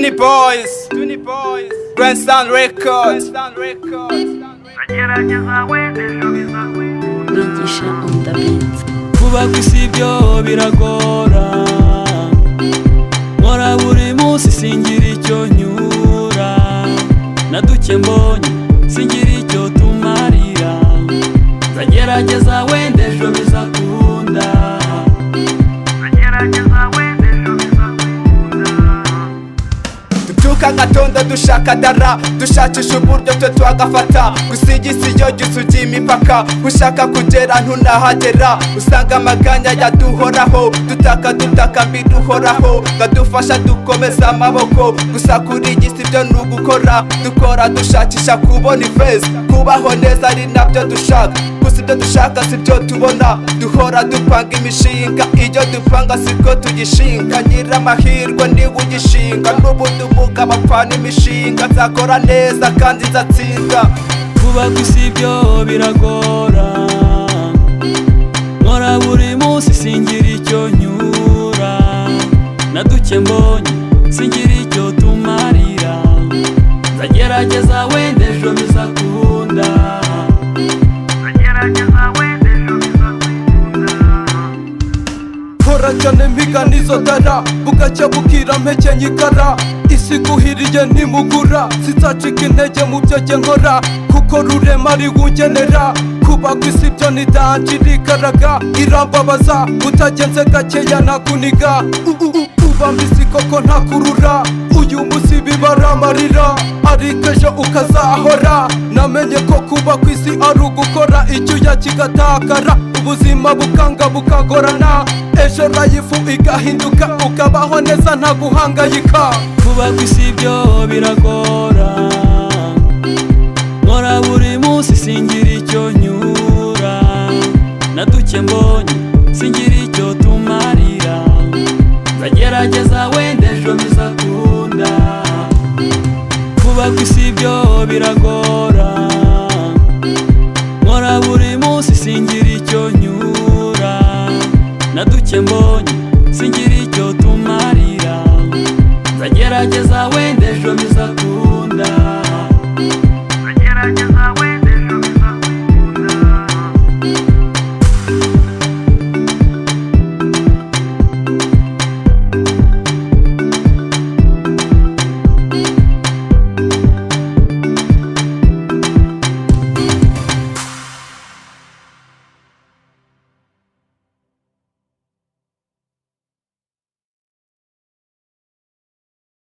Tuni Boys, Grandstand Records. Bigisha on the beat. Kuba kw'isi byo biragora, nkora buri munsi singira icyo nyura, na duke mbonye singira icyo tumarira, nzagerageza wenda ejo bizakunda, Tubyuka gatondo dushaka dara, dushakisha uburyo twe twagafata, gusigisa iyo jyusa ujya imipaka, ushaka kugera ntunahagera, usanga amaganya yaduhoraho, dutaka mbere uhoraho, kadufasha dukomeza amaboko, gusa kuri iyi si byo nugukora, dukora dushakisha kubona ifeza, kubaho neza ari nabyo dushaka, gusa ibyo dushaka si byo tubona, duhora dupanga imishinga, iyo dupanga siko tugishinga, nyiramahirwe niwe ugishinga, n'ubundi umugabo apfana imishinga, nzakora neza kandi nzatsinda. kuba kw'isi byo biragora, nkora buri munsi singira icyo nyura, na duke mbonye singira icyo tumarira, nzagerageza wenda ejo bizakunda, nkora cyane mpiga n'izo dara, bugacya bukira mpeke nyikara, isi guhiriye ntimugura, sinzacika intege mu byo jye nkora, kuko rurema ari ungenera, kuba kw'isi byo ntidanjirikaraga, irambabaza utagenze gakeya nakuniga, uba mbisi koko ntakurura, uyu munsi bibara amarira, ariko ejo ukazahora, namenye ko kuba kw'isi ari ugukora icyuya kigatakara, ubuzima bukanga bukagorana, ejo rayifu igahinduka, ukabaho neza nta guhangayika. kuba kw'isi byo biragora, nkora buri munsi singira icyo nyura, na duke mbonye singira icyo tumarira, nzagerageza wenda ejo bizakunda. Kuba kw'isi byo biragora, nkora buri munsi singira icyo nyura, na duke mbonye singira icyo tumarira, nzagerageza wenda ejo bizakunda.